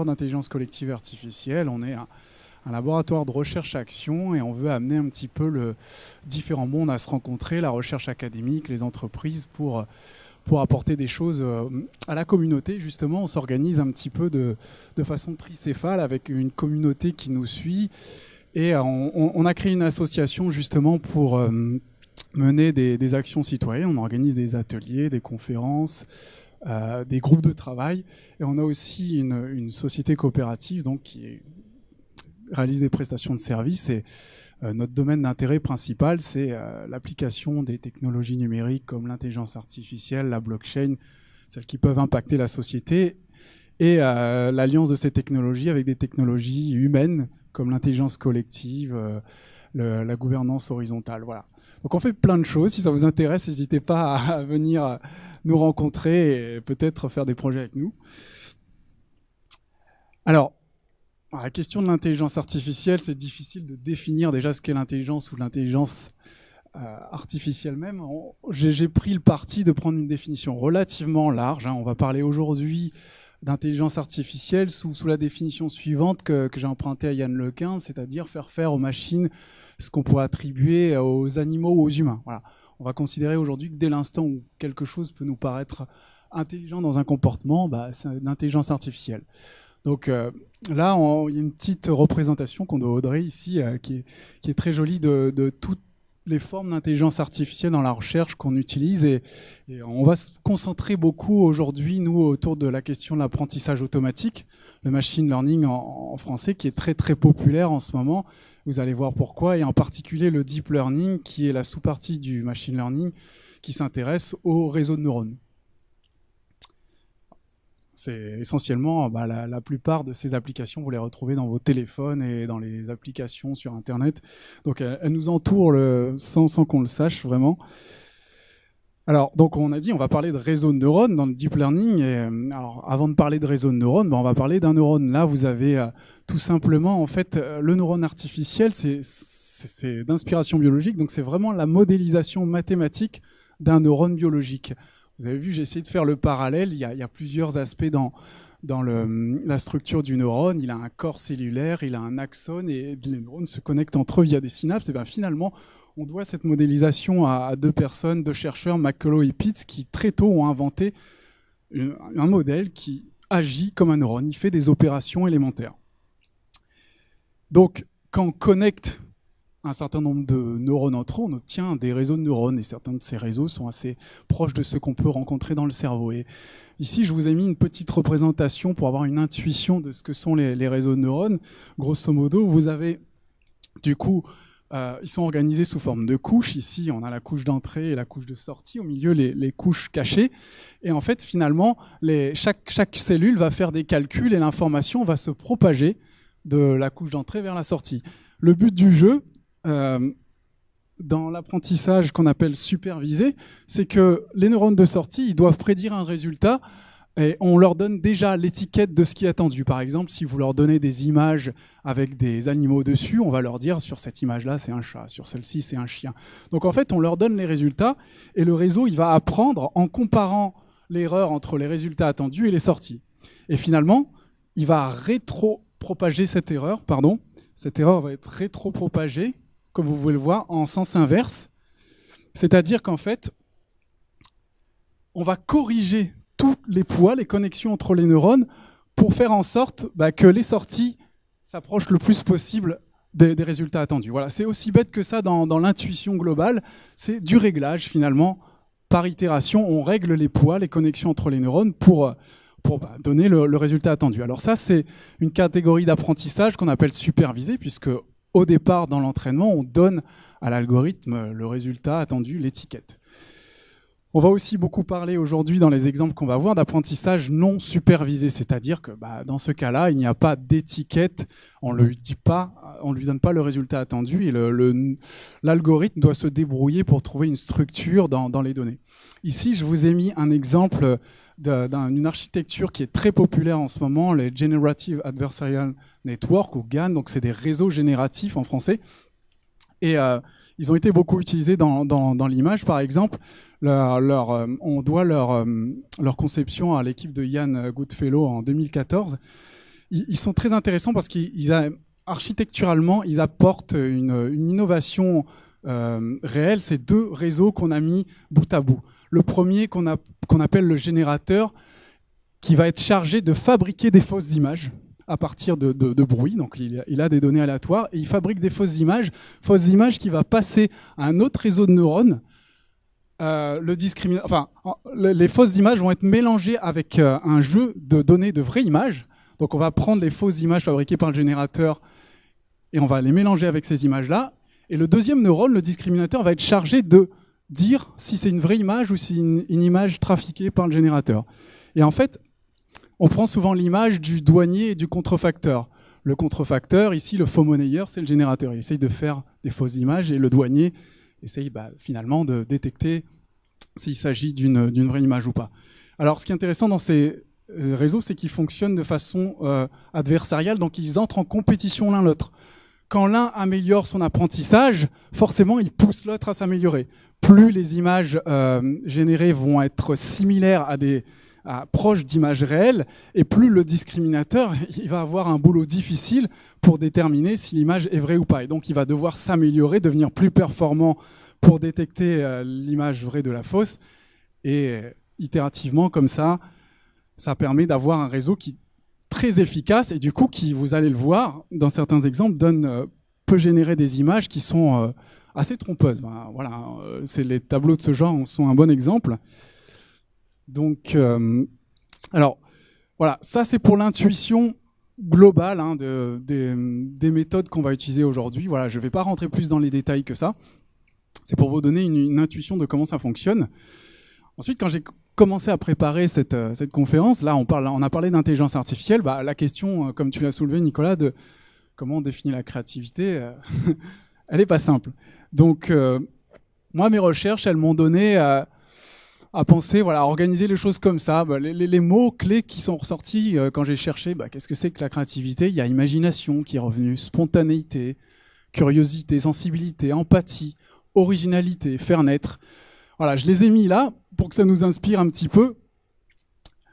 d'intelligence collective artificielle. On est un laboratoire de recherche-action et on veut amener un petit peu le différents mondes à se rencontrer, la recherche académique, les entreprises pour apporter des choses à la communauté. Justement, on s'organise un petit peu de façon tricéphale avec une communauté qui nous suit et on a créé une association justement pour mener des actions citoyennes. On organise des ateliers, des conférences, des groupes de travail et on a aussi une société coopérative donc, qui réalise des prestations de services et notre domaine d'intérêt principal, c'est l'application des technologies numériques comme l'intelligence artificielle, la blockchain, celles qui peuvent impacter la société, et l'alliance de ces technologies avec des technologies humaines comme l'intelligence collective, la gouvernance horizontale. Voilà. Donc on fait plein de choses. Si ça vous intéresse, n'hésitez pas à venir nous rencontrer et peut-être faire des projets avec nous. Alors, la question de l'intelligence artificielle, c'est difficile de définir déjà ce qu'est l'intelligence ou l'intelligence artificielle même. J'ai pris le parti de prendre une définition relativement large. On va parler aujourd'hui d'intelligence artificielle sous la définition suivante que j'ai empruntée à Yann Lequin, c'est-à-dire faire aux machines ce qu'on pourrait attribuer aux animaux ou aux humains. Voilà. On va considérer aujourd'hui que dès l'instant où quelque chose peut nous paraître intelligent dans un comportement, c'est une intelligence artificielle. Donc là, il y a une petite représentation qu'on doit Audrey ici, qui est très jolie de toutes les formes d'intelligence artificielle dans la recherche qu'on utilise. Et on va se concentrer beaucoup aujourd'hui, nous, autour de la question de l'apprentissage automatique, le machine learning en français, qui est très très populaire en ce moment. Vous allez voir pourquoi, et en particulier le deep learning, qui est la sous-partie du machine learning, qui s'intéresse au réseau de neurones. C'est essentiellement la plupart de ces applications, vous les retrouvez dans vos téléphones et dans les applications sur Internet. Donc elles nous entourent sans qu'on le sache vraiment. Alors, donc on a dit, on va parler de réseau de neurones dans le deep learning. Et, alors, avant de parler de réseau de neurones, on va parler d'un neurone. Là, vous avez tout simplement, en fait, le neurone artificiel, c'est d'inspiration biologique. Donc c'est vraiment la modélisation mathématique d'un neurone biologique. Vous avez vu, j'ai essayé de faire le parallèle. Il y a plusieurs aspects dans la structure du neurone. Il a un corps cellulaire, il a un axone et les neurones se connectent entre eux via des synapses. Et bien finalement, on doit cette modélisation à deux personnes, deux chercheurs, McCullough et Pitts, qui très tôt ont inventé un modèle qui agit comme un neurone. Il fait des opérations élémentaires. Donc, quand on connecte un certain nombre de neurones entre eux, on obtient des réseaux de neurones, et certains de ces réseaux sont assez proches de ceux qu'on peut rencontrer dans le cerveau. Et ici, je vous ai mis une petite représentation pour avoir une intuition de ce que sont les réseaux de neurones. Grosso modo, vous avez, du coup, ils sont organisés sous forme de couches. Ici, on a la couche d'entrée et la couche de sortie. Au milieu, les couches cachées. Et en fait, finalement, chaque cellule va faire des calculs et l'information va se propager de la couche d'entrée vers la sortie. Le but du jeu, dans l'apprentissage qu'on appelle supervisé, c'est que les neurones de sortie, ils doivent prédire un résultat et on leur donne déjà l'étiquette de ce qui est attendu. Par exemple, si vous leur donnez des images avec des animaux dessus, on va leur dire sur cette image-là, c'est un chat, sur celle-ci, c'est un chien. Donc en fait, on leur donne les résultats et le réseau, il va apprendre en comparant l'erreur entre les résultats attendus et les sorties. Et finalement, il va rétro-propager cette erreur, Cette erreur va être rétro-propagée, comme vous pouvez le voir, en sens inverse. C'est-à-dire qu'en fait, on va corriger tous les poids, les connexions entre les neurones, pour faire en sorte que les sorties s'approchent le plus possible des résultats attendus. Voilà, c'est aussi bête que ça dans l'intuition globale. C'est du réglage, finalement, par itération. On règle les poids, les connexions entre les neurones pour donner le résultat attendu. Alors ça, c'est une catégorie d'apprentissage qu'on appelle supervisé, puisque au départ, dans l'entraînement, on donne à l'algorithme le résultat attendu, l'étiquette. On va aussi beaucoup parler aujourd'hui, dans les exemples qu'on va voir, d'apprentissage non supervisé, c'est-à-dire que dans ce cas-là, il n'y a pas d'étiquette, on ne lui donne pas le résultat attendu, et l'algorithme doit se débrouiller pour trouver une structure dans les données. Ici, je vous ai mis un exemple d'une architecture qui est très populaire en ce moment, les Generative Adversarial Network, ou GAN, donc c'est des réseaux génératifs en français. Et ils ont été beaucoup utilisés dans l'image, par exemple. On doit leur conception à l'équipe de Ian Goodfellow en 2014. ils sont très intéressants parce architecturalement, ils apportent une innovation réelle. C'est deux réseaux qu'on a mis bout à bout. Le premier qu'on appelle le générateur, qui va être chargé de fabriquer des fausses images à partir de bruit. Donc il a des données aléatoires et il fabrique des fausses images qui va passer à un autre réseau de neurones. Les fausses images vont être mélangées avec un jeu de données de vraies images. Donc on va prendre les fausses images fabriquées par le générateur et on va les mélanger avec ces images-là. Et le deuxième neurone, le discriminateur, va être chargé de dire si c'est une vraie image ou si c'est une image trafiquée par le générateur. Et en fait, on prend souvent l'image du douanier et du contrefacteur. Le contrefacteur, ici, le faux monnayeur, c'est le générateur. Il essaye de faire des fausses images et le douanier essaye finalement de détecter s'il s'agit d'une vraie image ou pas. Alors, ce qui est intéressant dans ces réseaux, c'est qu'ils fonctionnent de façon adversariale, donc ils entrent en compétition l'un l'autre. Quand l'un améliore son apprentissage, forcément, il pousse l'autre à s'améliorer. Plus les images générées vont être similaires proches d'images réelles, et plus le discriminateur il va avoir un boulot difficile pour déterminer si l'image est vraie ou pas. Et donc, il va devoir s'améliorer, devenir plus performant pour détecter l'image vraie de la fausse. Et itérativement, comme ça permet d'avoir un réseau qui est très efficace et du coup, qui, vous allez le voir, dans certains exemples, peut générer des images qui sont assez trompeuses. Voilà, les tableaux de ce genre sont un bon exemple. Donc, alors, voilà, ça c'est pour l'intuition globale des méthodes qu'on va utiliser aujourd'hui. Voilà, je ne vais pas rentrer plus dans les détails que ça. C'est pour vous donner une intuition de comment ça fonctionne. Ensuite, quand j'ai commencé à préparer cette conférence, là on a parlé d'intelligence artificielle. La question, comme tu l'as soulevé Nicolas, de comment on définit la créativité, elle n'est pas simple. Donc, moi, mes recherches, elles m'ont donné à penser, à organiser les choses comme ça. Les mots-clés qui sont ressortis quand j'ai cherché, qu'est-ce que c'est que la créativité ? Il y a imagination qui est revenue, spontanéité, curiosité, sensibilité, empathie, originalité, faire naître. Voilà, je les ai mis là pour que ça nous inspire un petit peu,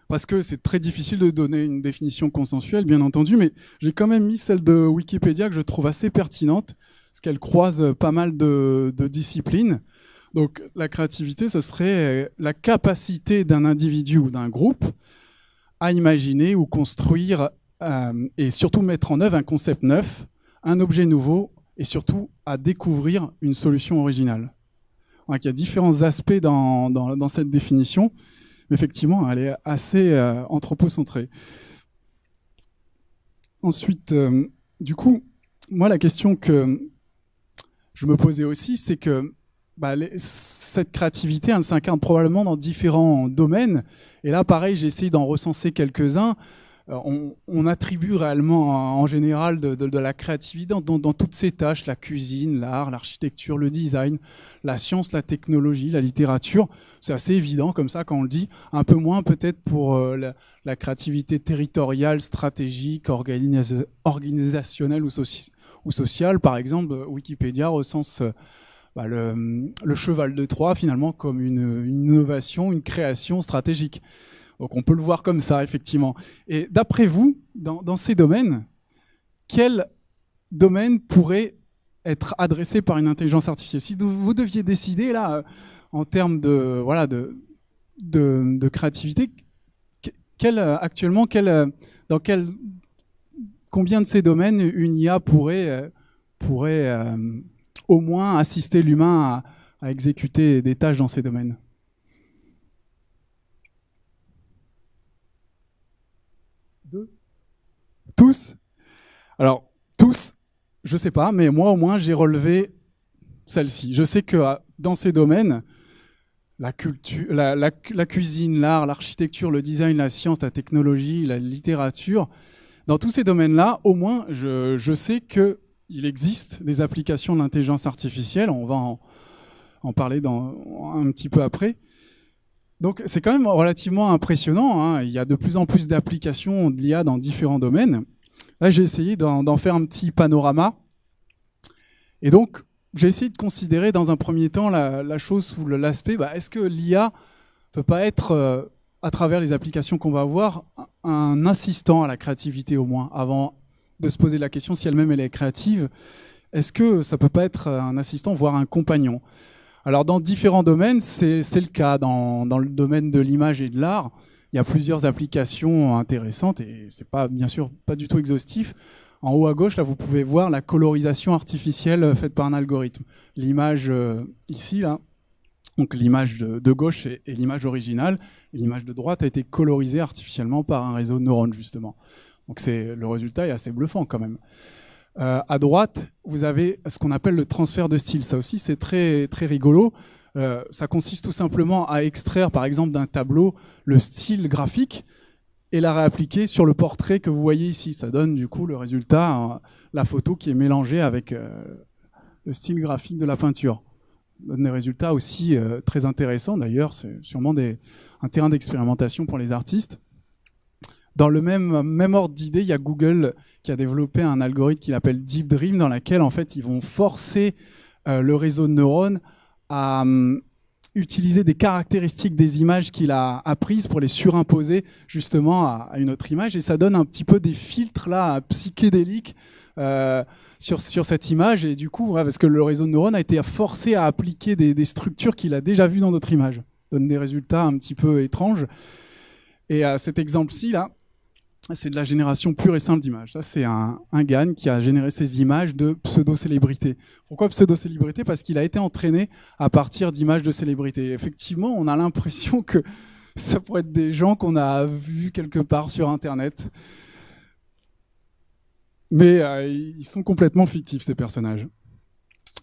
parce que c'est très difficile de donner une définition consensuelle, bien entendu, mais j'ai quand même mis celle de Wikipédia que je trouve assez pertinente, parce qu'elle croise pas mal de disciplines. Donc la créativité, ce serait la capacité d'un individu ou d'un groupe à imaginer ou construire et surtout mettre en œuvre un concept neuf, un objet nouveau et surtout à découvrir une solution originale. Donc, il y a différents aspects dans cette définition, mais effectivement, elle est assez anthropocentrée. Ensuite, du coup, moi, la question que je me posais aussi, c'est que cette créativité, elle s'incarne probablement dans différents domaines. Et là, pareil, j'ai essayé d'en recenser quelques-uns. On attribue réellement, en général, de la créativité dans toutes ces tâches, la cuisine, l'art, l'architecture, le design, la science, la technologie, la littérature. C'est assez évident comme ça quand on le dit. Un peu moins peut-être pour la créativité territoriale, stratégique, organisationnelle ou sociale. Par exemple, Wikipédia recense le cheval de Troie finalement comme une innovation, une création stratégique. Donc on peut le voir comme ça, effectivement. Et d'après vous, dans ces domaines, quel domaine pourrait être adressé par une intelligence artificielle ? Si vous deviez décider, là, en termes de créativité, combien de ces domaines une IA pourrait au moins assister l'humain à exécuter des tâches dans ces domaines ? Tous ? Alors, tous, je ne sais pas, mais moi au moins j'ai relevé celle-ci. Je sais que dans ces domaines, la cuisine, l'art, l'architecture, le design, la science, la technologie, la littérature, dans tous ces domaines-là, au moins je sais qu'il existe des applications de l'intelligence artificielle. On va en parler un petit peu après. Donc c'est quand même relativement impressionnant, hein. Il y a de plus en plus d'applications de l'IA dans différents domaines. Là, j'ai essayé d'en faire un petit panorama. Et donc, j'ai essayé de considérer dans un premier temps la chose sous l'aspect, est-ce que l'IA ne peut pas être, à travers les applications qu'on va avoir, un assistant à la créativité au moins, avant de se poser la question si elle-même elle est créative. Est-ce que ça peut pas être un assistant, voire un compagnon? Alors dans différents domaines, c'est le cas. Dans le domaine de l'image et de l'art, il y a plusieurs applications intéressantes et c'est pas, bien sûr, pas du tout exhaustif. En haut à gauche, là, vous pouvez voir la colorisation artificielle faite par un algorithme. L'image ici, là, donc l'image de gauche est l'image originale, et l'image de droite a été colorisée artificiellement par un réseau de neurones, justement. Donc le résultat est assez bluffant quand même. À droite, vous avez ce qu'on appelle le transfert de style. Ça aussi, c'est très, très rigolo. Ça consiste tout simplement à extraire, par exemple, d'un tableau le style graphique et la réappliquer sur le portrait que vous voyez ici. Ça donne du coup le résultat, la photo qui est mélangée avec le style graphique de la peinture. Ça donne des résultats aussi très intéressants. D'ailleurs, c'est sûrement un terrain d'expérimentation pour les artistes. Dans le même ordre d'idée, il y a Google qui a développé un algorithme qu'il appelle Deep Dream, dans lequel en fait, ils vont forcer le réseau de neurones à utiliser des caractéristiques des images qu'il a apprises pour les surimposer justement à une autre image. Et ça donne un petit peu des filtres là, psychédéliques sur cette image. Et du coup, voilà, parce que le réseau de neurones a été forcé à appliquer des structures qu'il a déjà vues dans d'autres images. Ça donne des résultats un petit peu étranges. Et cet exemple-ci, là, c'est de la génération pure et simple d'images. Ça, c'est un GAN qui a généré ces images de pseudo-célébrités. Pourquoi pseudo-célébrités? Parce qu'il a été entraîné à partir d'images de célébrités. Et effectivement, on a l'impression que ça pourrait être des gens qu'on a vus quelque part sur Internet. Mais ils sont complètement fictifs, ces personnages.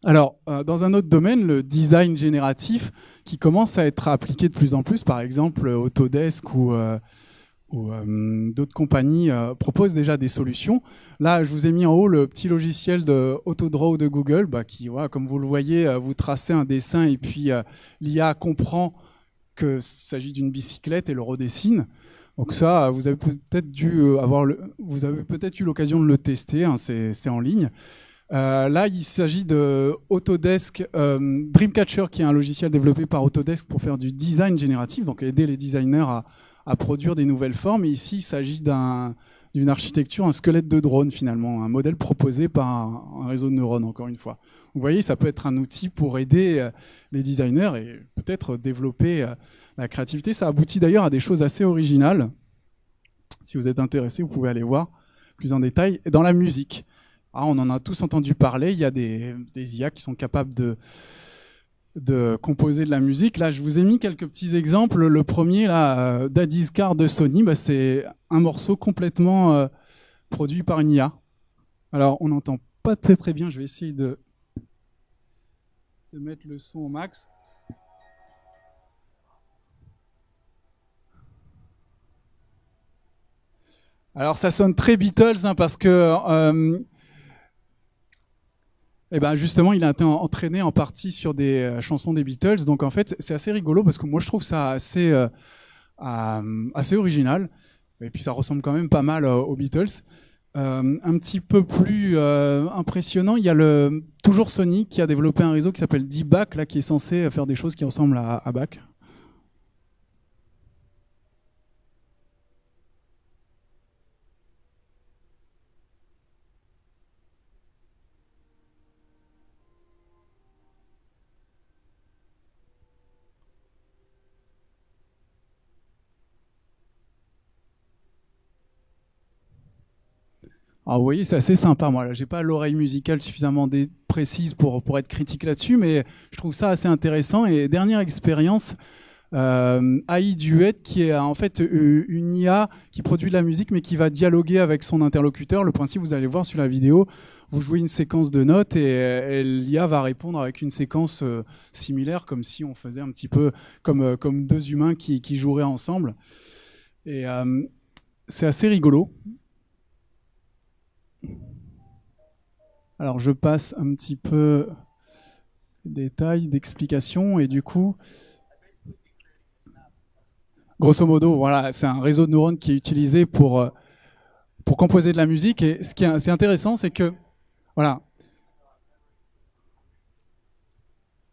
Alors, dans un autre domaine, le design génératif, qui commence à être appliqué de plus en plus, par exemple Autodesk ou d'autres compagnies proposent déjà des solutions. Là, je vous ai mis en haut le petit logiciel de Autodraw de Google, qui, voilà, comme vous le voyez, vous tracez un dessin et puis l'IA comprend qu'il s'agit d'une bicyclette et le redessine. Donc ça, vous avez peut-être eu l'occasion de le tester, hein, c'est en ligne. Là, il s'agit de Autodesk Dreamcatcher, qui est un logiciel développé par Autodesk pour faire du design génératif, donc aider les designers à produire des nouvelles formes. Et ici, il s'agit d'une architecture, un squelette de drone finalement, un modèle proposé par un réseau de neurones, encore une fois. Vous voyez, ça peut être un outil pour aider les designers et peut-être développer la créativité. Ça aboutit d'ailleurs à des choses assez originales. Si vous êtes intéressé, vous pouvez aller voir plus en détail. Et dans la musique, on en a tous entendu parler, il y a des IA qui sont capables de composer de la musique. Là, je vous ai mis quelques petits exemples. Le premier, là, Daddy's Car de Sony, c'est un morceau complètement produit par une IA. Alors, on n'entend pas très très bien. Je vais essayer de mettre le son au max. Alors, ça sonne très Beatles, hein, parce que justement, il a été entraîné en partie sur des chansons des Beatles. Donc en fait, c'est assez rigolo parce que moi, je trouve ça assez original. Et puis ça ressemble quand même pas mal aux Beatles. Un petit peu plus impressionnant, il y a toujours Sony qui a développé un réseau qui s'appelle D-Back, là, qui est censé faire des choses qui ressemblent à Bach. Alors vous voyez, c'est assez sympa. Moi, j'ai pas l'oreille musicale suffisamment précise pour être critique là-dessus, mais je trouve ça assez intéressant. Et dernière expérience, AI Duet, qui est en fait une IA qui produit de la musique, mais qui va dialoguer avec son interlocuteur. Le principe, vous allez voir sur la vidéo, vous jouez une séquence de notes et l'IA va répondre avec une séquence similaire, comme si on faisait un petit peu comme deux humains qui joueraient ensemble. Et c'est assez rigolo. Alors je passe un petit peu les détails d'explication et du coup, grosso modo, voilà, c'est un réseau de neurones qui est utilisé pour composer de la musique. Et ce qui est assez intéressant, c'est que, voilà,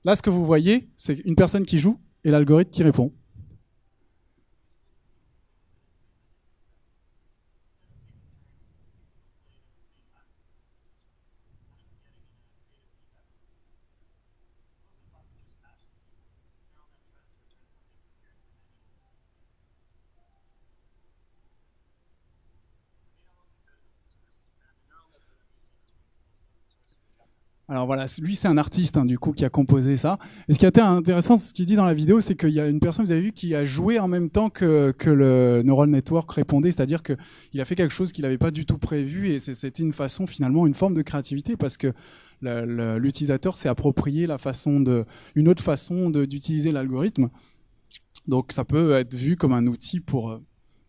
là ce que vous voyez, c'est une personne qui joue et l'algorithme qui répond. Alors voilà, lui c'est un artiste du coup qui a composé ça. Et ce qui a été intéressant, ce qu'il dit dans la vidéo, c'est qu'il y a une personne, vous avez vu, qui a joué en même temps que le neural network répondait, c'est-à-dire qu'il a fait quelque chose qu'il n'avait pas du tout prévu, et c'était une façon finalement, une forme de créativité, parce que l'utilisateur s'est approprié une autre façon d'utiliser l'algorithme. Donc ça peut être vu comme un outil pour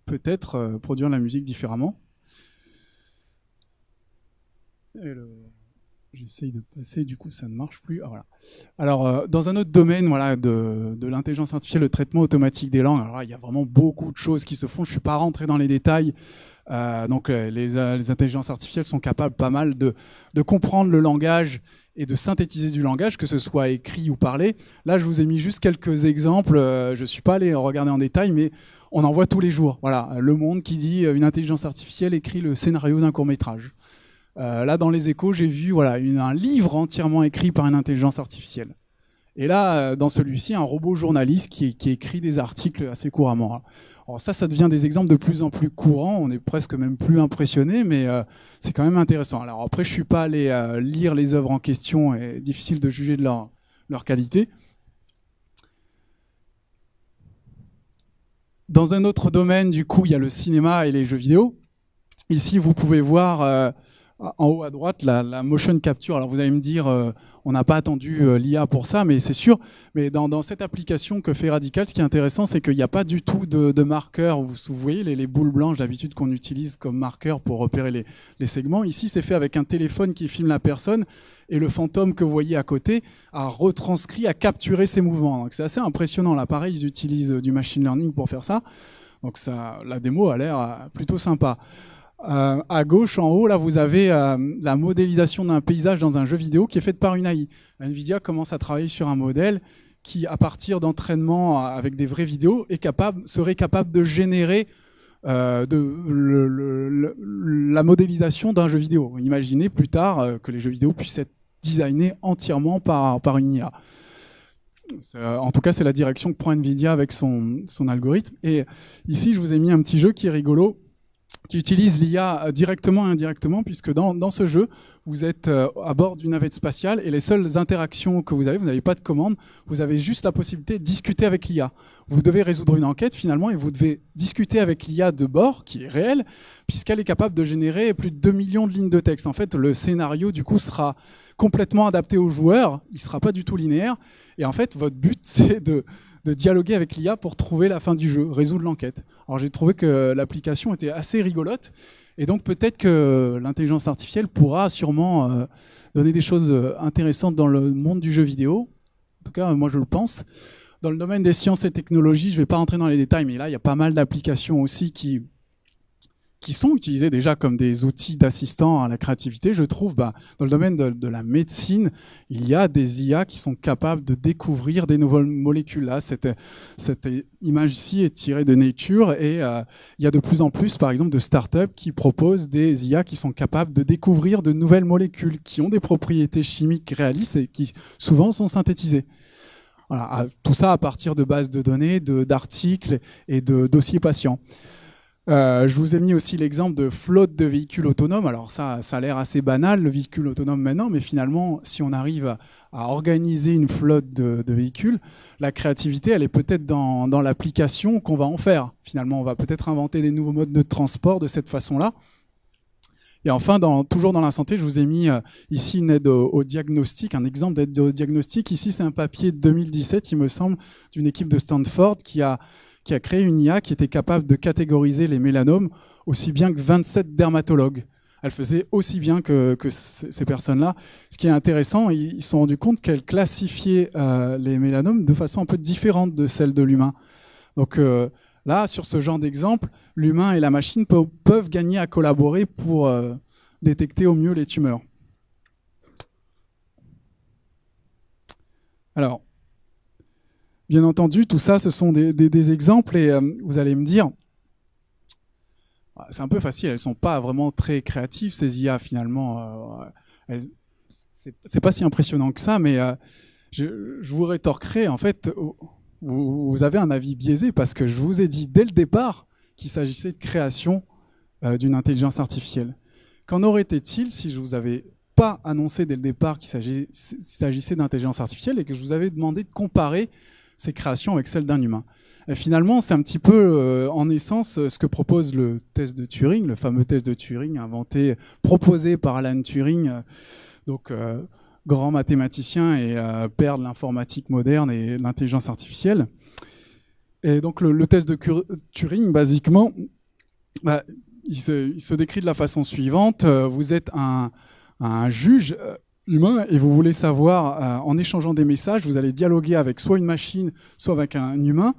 peut-être produire la musique différemment. J'essaye de passer, du coup ça ne marche plus. Ah, voilà. Alors dans un autre domaine, voilà, de l'intelligence artificielle, le traitement automatique des langues, alors là, il y a vraiment beaucoup de choses qui se font. Je ne suis pas rentré dans les détails. Donc les intelligences artificielles sont capables pas mal de comprendre le langage et de synthétiser du langage, que ce soit écrit ou parlé. Là, je vous ai mis juste quelques exemples. Je ne suis pas allé regarder en détail, mais on en voit tous les jours. Voilà, Le Monde qui dit une intelligence artificielle écrit le scénario d'un court-métrage. Là, dans les Échos, j'ai vu un livre entièrement écrit par une intelligence artificielle. Et là, dans celui-ci, un robot journaliste qui écrit des articles assez couramment. Alors ça devient des exemples de plus en plus courants. On est presque même plus impressionné, mais c'est quand même intéressant. Alors après, je ne suis pas allé lire les œuvres en question, et difficile de juger de leur qualité. Dans un autre domaine, du coup, il y a le cinéma et les jeux vidéo. Ici, vous pouvez voir en haut à droite la motion capture. Alors vous allez me dire, on n'a pas attendu l'IA pour ça, mais c'est sûr. Mais dans cette application que fait Radical, ce qui est intéressant, c'est qu'il n'y a pas du tout de marqueur. Vous voyez les boules blanches d'habitude qu'on utilise comme marqueur pour repérer les segments. Ici, c'est fait avec un téléphone qui filme la personne, et le fantôme que vous voyez à côté a retranscrit, a capturé ses mouvements. Donc c'est assez impressionnant. Là, pareil, ils utilisent du machine learning pour faire ça. Donc la démo a l'air plutôt sympa. À gauche, en haut, là, vous avez la modélisation d'un paysage dans un jeu vidéo qui est faite par une AI. NVIDIA commence à travailler sur un modèle qui, à partir d'entraînement avec des vraies vidéos, serait capable de générer la modélisation d'un jeu vidéo. Imaginez plus tard que les jeux vidéo puissent être designés entièrement par une IA. En tout cas, c'est la direction que prend NVIDIA avec son algorithme. Et ici, je vous ai mis un petit jeu qui est rigolo, qui utilise l'IA directement et indirectement, puisque dans ce jeu, vous êtes à bord d'une navette spatiale, et les seules interactions que vous n'avez pas de commande, vous avez juste la possibilité de discuter avec l'IA. Vous devez résoudre une enquête finalement, et vous devez discuter avec l'IA de bord, qui est réelle, puisqu'elle est capable de générer plus de 2 millions de lignes de texte. En fait, le scénario du coup sera complètement adapté aux joueurs, il ne sera pas du tout linéaire, et en fait, votre but, c'est de dialoguer avec l'IA pour trouver la fin du jeu, résoudre l'enquête. Alors j'ai trouvé que l'application était assez rigolote, et donc peut-être que l'intelligence artificielle pourra sûrement donner des choses intéressantes dans le monde du jeu vidéo. En tout cas, moi je le pense. Dans le domaine des sciences et technologies, je ne vais pas rentrer dans les détails, mais là il y a pas mal d'applications aussi qui sont utilisés déjà comme des outils d'assistant à la créativité. Je trouve, dans le domaine de la médecine, il y a des IA qui sont capables de découvrir des nouvelles molécules. Là, cette image-ci est tirée de Nature, et il y a de plus en plus, par exemple, de startups qui proposent des IA qui sont capables de découvrir de nouvelles molécules qui ont des propriétés chimiques réalistes et qui souvent sont synthétisées. Voilà, tout ça à partir de bases de données, d'articles et de dossiers patients. Je vous ai mis aussi l'exemple de flotte de véhicules autonomes. Alors ça a l'air assez banal, le véhicule autonome maintenant, mais finalement, si on arrive à organiser une flotte de véhicules, la créativité, elle est peut-être dans l'application qu'on va en faire. Finalement, on va peut-être inventer des nouveaux modes de transport de cette façon-là. Et enfin, toujours dans la santé, je vous ai mis ici une aide au diagnostic, un exemple d'aide au diagnostic. Ici, c'est un papier de 2017, il me semble, d'une équipe de Stanford qui a créé une IA qui était capable de catégoriser les mélanomes aussi bien que 27 dermatologues. Elle faisait aussi bien que ces personnes-là. Ce qui est intéressant, ils se sont rendus compte qu'elle classifiait les mélanomes de façon un peu différente de celle de l'humain. Donc là, sur ce genre d'exemple, l'humain et la machine peuvent gagner à collaborer pour détecter au mieux les tumeurs. Alors, bien entendu, tout ça, ce sont des exemples, et vous allez me dire, c'est un peu facile, elles ne sont pas vraiment très créatives, ces IA, finalement. C'est pas si impressionnant que ça, mais je vous rétorquerai, en fait, vous avez un avis biaisé, parce que je vous ai dit dès le départ qu'il s'agissait de création d'une intelligence artificielle. Qu'en aurait-il si je vous avais pas annoncé dès le départ qu'il s'agissait d'intelligence artificielle et que je vous avais demandé de comparer ces créations avec celles d'un humain. Et finalement, c'est un petit peu, en essence, ce que propose le test de Turing, le fameux test de Turing proposé par Alan Turing, grand mathématicien et père de l'informatique moderne et de l'intelligence artificielle. Et donc le test de Turing, basiquement, il se décrit de la façon suivante. Vous êtes un juge humain et vous voulez savoir, en échangeant des messages, vous allez dialoguer avec soit une machine, soit avec un humain.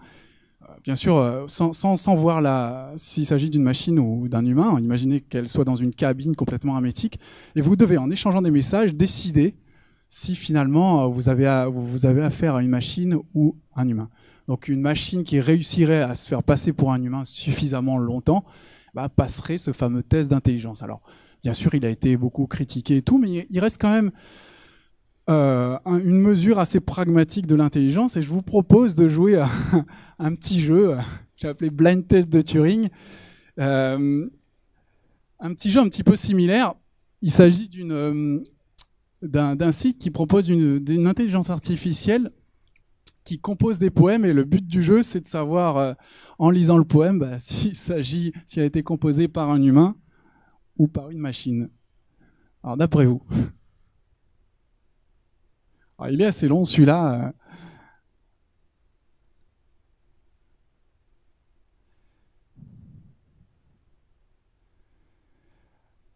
Bien sûr, sans voir s'il s'agit d'une machine ou d'un humain. Imaginez qu'elle soit dans une cabine complètement hermétique. Et vous devez, en échangeant des messages, décider si finalement vous avez affaire à une machine ou un humain. Donc une machine qui réussirait à se faire passer pour un humain suffisamment longtemps passerait ce fameux test d'intelligence. Alors, bien sûr, il a été beaucoup critiqué et tout, mais il reste quand même une mesure assez pragmatique de l'intelligence. Et je vous propose de jouer à un petit jeu, j'ai appelé Blind Test de Turing. Un petit jeu un petit peu similaire. Il s'agit d'un site qui propose une intelligence artificielle qui compose des poèmes, et le but du jeu, c'est de savoir, en lisant le poème, s'il a été composé par un humain ou par une machine. Alors, d'après vous? Alors, il est assez long, celui-là.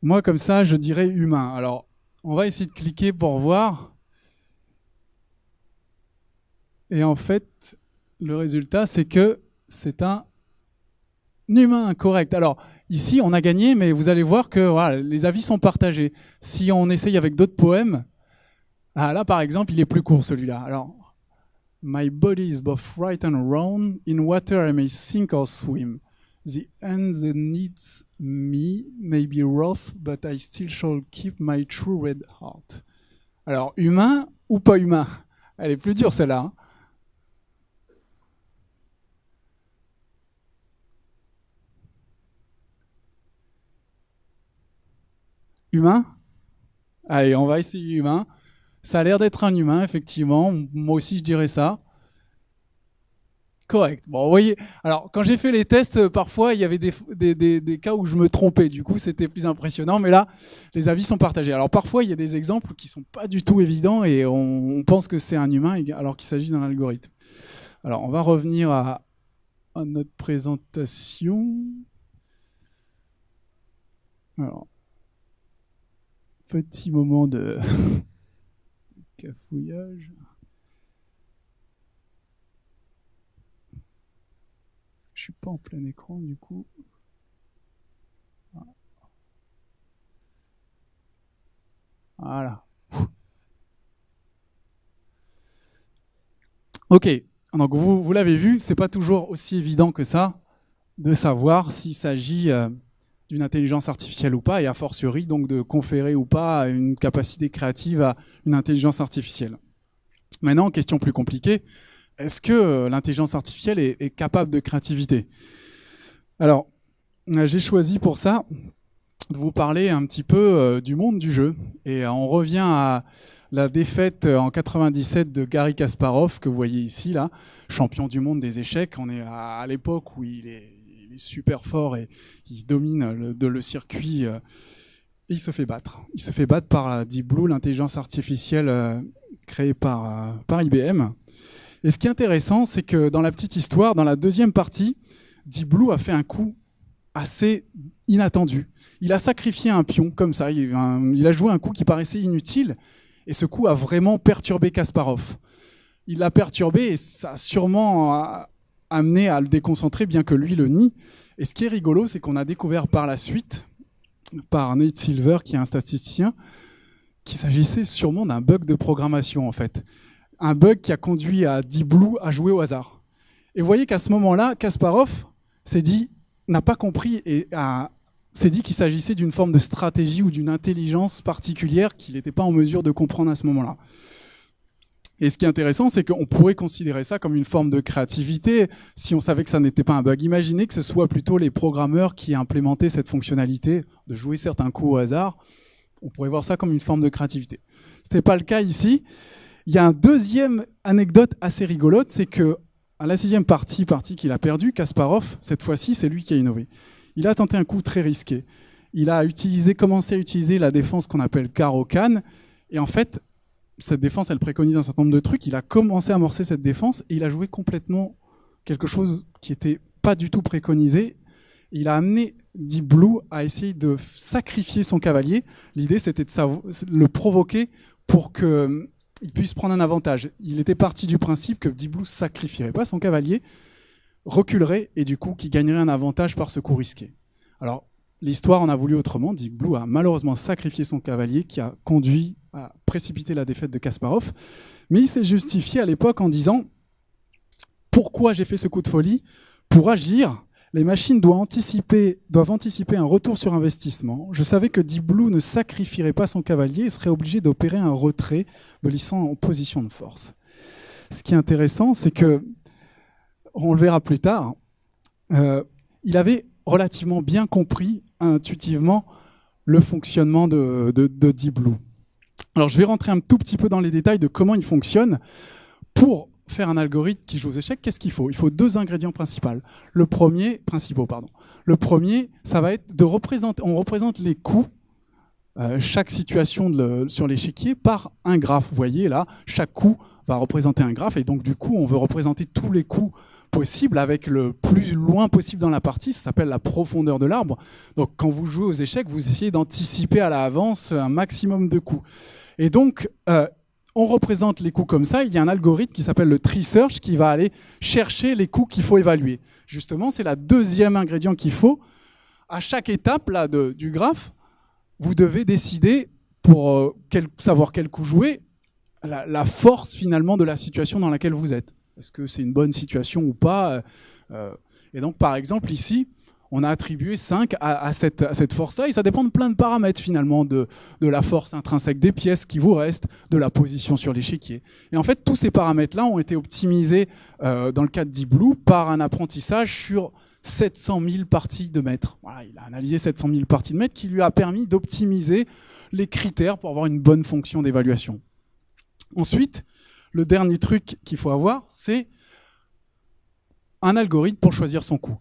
Moi, comme ça, je dirais humain. Alors, on va essayer de cliquer pour voir. Et en fait, le résultat, c'est que c'est un humain correct. Alors, ici, on a gagné, mais vous allez voir que voilà, les avis sont partagés. Si on essaye avec d'autres poèmes, là, par exemple, il est plus court, celui-là. Alors, My body is both right and wrong. In water, I may sink or swim. The hand that needs me may be rough, but I still shall keep my true red heart. Alors, humain ou pas humain? Elle est plus dure, celle-là. Hein. Humain? Allez, on va essayer humain. Ça a l'air d'être un humain, effectivement. Moi aussi, je dirais ça. Correct. Bon, vous voyez, alors quand j'ai fait les tests, parfois il y avait des cas où je me trompais. Du coup, c'était plus impressionnant. Mais là, les avis sont partagés. Alors parfois, il y a des exemples qui sont pas du tout évidents et on pense que c'est un humain alors qu'il s'agit d'un algorithme. Alors, on va revenir à notre présentation. Alors, petit moment de cafouillage. Je suis pas en plein écran du coup. Voilà. Ok, donc vous l'avez vu, c'est pas toujours aussi évident que ça de savoir s'il s'agit d'une intelligence artificielle ou pas, et a fortiori donc de conférer ou pas une capacité créative à une intelligence artificielle. Maintenant, question plus compliquée, est-ce que l'intelligence artificielle est capable de créativité? Alors, j'ai choisi pour ça de vous parler un petit peu du monde du jeu. Et on revient à la défaite en 97 de Garry Kasparov, que vous voyez ici, là, champion du monde des échecs. On est à l'époque où il est super fort et il domine le circuit. Et il se fait battre. Il se fait battre par Deep Blue, l'intelligence artificielle créée par IBM. Et ce qui est intéressant, c'est que dans la petite histoire, dans la deuxième partie, Deep Blue a fait un coup assez inattendu. Il a sacrifié un pion comme ça, il a joué un coup qui paraissait inutile, et ce coup a vraiment perturbé Kasparov. Il l'a perturbé et ça a sûrement amené à le déconcentrer, bien que lui le nie. Et ce qui est rigolo, c'est qu'on a découvert par la suite, par Nate Silver, qui est un statisticien, qu'il s'agissait sûrement d'un bug de programmation, en fait. Un bug qui a conduit à Deep Blue à jouer au hasard. Et vous voyez qu'à ce moment-là, Kasparov n'a pas compris et s'est dit qu'il s'agissait d'une forme de stratégie ou d'une intelligence particulière qu'il n'était pas en mesure de comprendre à ce moment-là. Et ce qui est intéressant, c'est qu'on pourrait considérer ça comme une forme de créativité si on savait que ça n'était pas un bug. Imaginez que ce soit plutôt les programmeurs qui implémentaient cette fonctionnalité de jouer certains coups au hasard. On pourrait voir ça comme une forme de créativité. Ce n'était pas le cas ici. Il y a une deuxième anecdote assez rigolote, c'est que à la 6e partie qu'il a perdu, Kasparov, cette fois-ci, c'est lui qui a innové. Il a tenté un coup très risqué. Il a commencé à utiliser la défense qu'on appelle Caro-Can. Et en fait, cette défense, elle préconise un certain nombre de trucs. Il a commencé à amorcer cette défense et il a joué complètement quelque chose qui n'était pas du tout préconisé. Il a amené Deep Blue à essayer de sacrifier son cavalier. L'idée, c'était de le provoquer pour qu'il puisse prendre un avantage. Il était parti du principe que Deep Blue ne sacrifierait pas son cavalier, reculerait et du coup, qu'il gagnerait un avantage par ce coup risqué. Alors, l'histoire en a voulu autrement. Deep Blue a malheureusement sacrifié son cavalier qui a conduit à précipiter la défaite de Kasparov. Mais il s'est justifié à l'époque en disant « Pourquoi j'ai fait ce coup de folie ? Pour agir, les machines doivent anticiper un retour sur investissement. Je savais que Deep Blue ne sacrifierait pas son cavalier et serait obligé d'opérer un retrait, me laissant en position de force. » Ce qui est intéressant, c'est que, on le verra plus tard, il avait relativement bien compris intuitivement le fonctionnement de Deep Blue. Alors je vais rentrer un tout petit peu dans les détails de comment il fonctionne. Pour faire un algorithme qui joue aux échecs, qu'est-ce qu'il faut ? Il faut 2 ingrédients principaux. Le premier, ça va être on représente les coups, chaque situation sur l'échiquier par un graphe. Vous voyez là, chaque coup va représenter un graphe et donc du coup on veut représenter tous les coups possible avec le plus loin possible dans la partie. Ça s'appelle la profondeur de l'arbre. Donc quand vous jouez aux échecs, vous essayez d'anticiper à l'avance un maximum de coups. Et donc on représente les coups comme ça. Il y a un algorithme qui s'appelle le tree search qui va aller chercher les coups qu'il faut évaluer. Justement, c'est la deuxième ingrédient qu'il faut. À chaque étape là, du graphe, vous devez décider pour savoir quel coup jouer, la force finalement de la situation dans laquelle vous êtes. Est-ce que c'est une bonne situation ou pas ? Et donc, par exemple, ici, on a attribué 5 à cette force-là, et ça dépend de plein de paramètres, finalement, de la force intrinsèque des pièces qui vous restent, de la position sur l'échiquier. Et en fait, tous ces paramètres-là ont été optimisés, dans le cas de Deep Blue, par un apprentissage sur 700 000 parties de maître. Voilà, il a analysé 700 000 parties de maître qui lui a permis d'optimiser les critères pour avoir une bonne fonction d'évaluation. Ensuite, le dernier truc qu'il faut avoir, c'est un algorithme pour choisir son coup.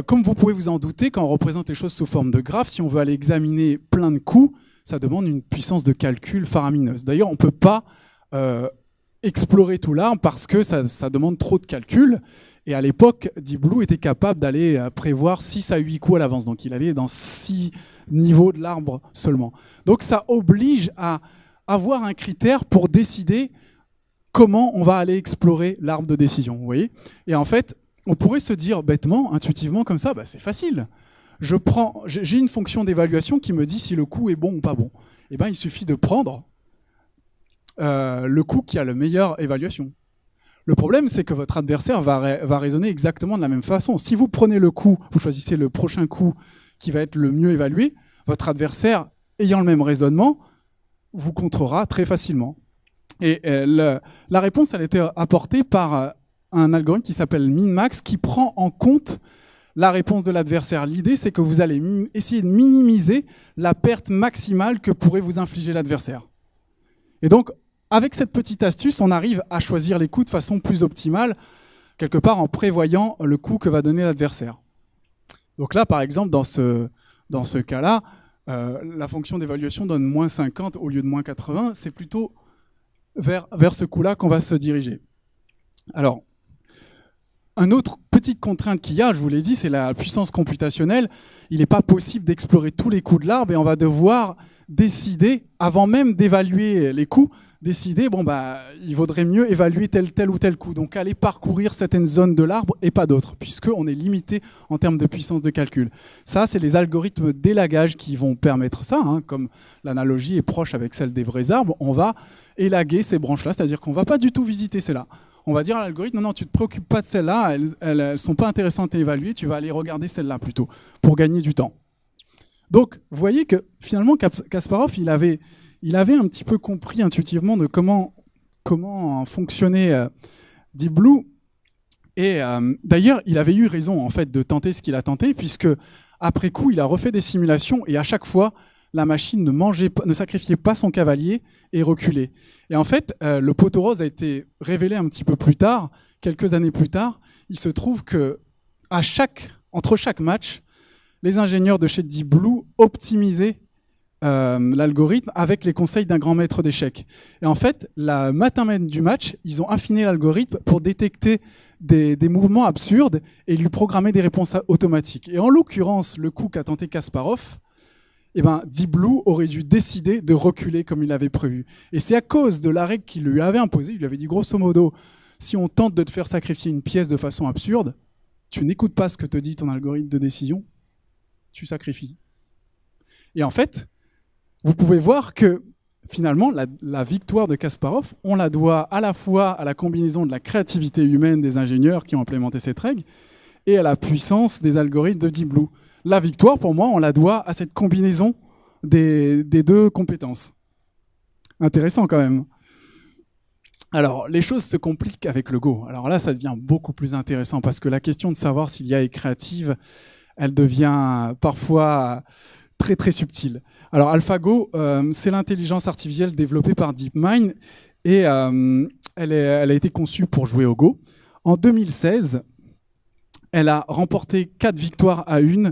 Comme vous pouvez vous en douter, quand on représente les choses sous forme de graphe, si on veut aller examiner plein de coups, ça demande une puissance de calcul faramineuse. D'ailleurs, on ne peut pas explorer tout l'arbre parce que ça demande trop de calculs. Et à l'époque, Deep Blue était capable d'aller prévoir 6 à 8 coups à l'avance. Donc il allait dans 6 niveaux de l'arbre seulement. Donc ça oblige à avoir un critère pour décider comment on va aller explorer l'arbre de décision, vous voyez ? Et en fait, on pourrait se dire bêtement, intuitivement comme ça, c'est facile. J'ai une fonction d'évaluation qui me dit si le coup est bon ou pas bon. Et il suffit de prendre le coup qui a la meilleure évaluation. Le problème, c'est que votre adversaire va raisonner exactement de la même façon. Si vous prenez le coup, vous choisissez le prochain coup qui va être le mieux évalué, votre adversaire, ayant le même raisonnement, vous contrera très facilement. Et la réponse, elle a été apportée par un algorithme qui s'appelle min-max, qui prend en compte la réponse de l'adversaire. L'idée, c'est que vous allez essayer de minimiser la perte maximale que pourrait vous infliger l'adversaire. Et donc, avec cette petite astuce, on arrive à choisir les coups de façon plus optimale, quelque part en prévoyant le coup que va donner l'adversaire. Donc là, par exemple, dans ce cas-là, la fonction d'évaluation donne moins 50 au lieu de moins 80. C'est plutôt vers ce coup-là qu'on va se diriger. Alors, une autre petite contrainte qu'il y a, je vous l'ai dit, c'est la puissance computationnelle. Il n'est pas possible d'explorer tous les coups de l'arbre et on va devoir décider, avant même d'évaluer les coups, décider, il vaudrait mieux évaluer tel ou tel coup. Donc aller parcourir certaines zones de l'arbre et pas d'autres, puisqu'on est limité en termes de puissance de calcul. Ça, c'est les algorithmes d'élagage qui vont permettre ça. Comme l'analogie est proche avec celle des vrais arbres, on va élaguer ces branches-là, c'est-à-dire qu'on ne va pas du tout visiter celles-là. On va dire à l'algorithme, non, tu ne te préoccupes pas de celles-là, elles ne sont pas intéressantes à évaluer, tu vas aller regarder celles-là plutôt, pour gagner du temps. Donc, vous voyez que finalement, Kasparov, il avait un petit peu compris intuitivement de comment fonctionnait Deep Blue. Et d'ailleurs, il avait eu raison en fait de tenter ce qu'il a tenté, puisque après coup, il a refait des simulations et à chaque fois, la machine ne sacrifiait pas son cavalier et reculait. Et en fait, le poteau rose a été révélé un petit peu plus tard, quelques années plus tard. Il se trouve que entre chaque match, les ingénieurs de chez Deep Blue optimisaient l'algorithme avec les conseils d'un grand maître d'échecs. Et en fait, la matin même du match, ils ont affiné l'algorithme pour détecter des mouvements absurdes et lui programmer des réponses automatiques. Et en l'occurrence, le coup qu'a tenté Kasparov, Deep Blue aurait dû décider de reculer comme il l'avait prévu. Et c'est à cause de la règle qu'il lui avait imposée. Il lui avait dit grosso modo, si on tente de te faire sacrifier une pièce de façon absurde, tu n'écoutes pas ce que te dit ton algorithme de décision, tu sacrifies. Et en fait, vous pouvez voir que finalement, la victoire de Kasparov, on la doit à la fois à la combinaison de la créativité humaine des ingénieurs qui ont implémenté cette règle et à la puissance des algorithmes de Deep Blue. La victoire, pour moi, on la doit à cette combinaison des deux compétences. Intéressant quand même. Alors, les choses se compliquent avec le Go. Alors là, ça devient beaucoup plus intéressant parce que la question de savoir si l'IA est créative, elle devient parfois très très subtile. Alors AlphaGo, c'est l'intelligence artificielle développée par DeepMind et elle a été conçue pour jouer au Go. En 2016, elle a remporté 4 victoires à 1.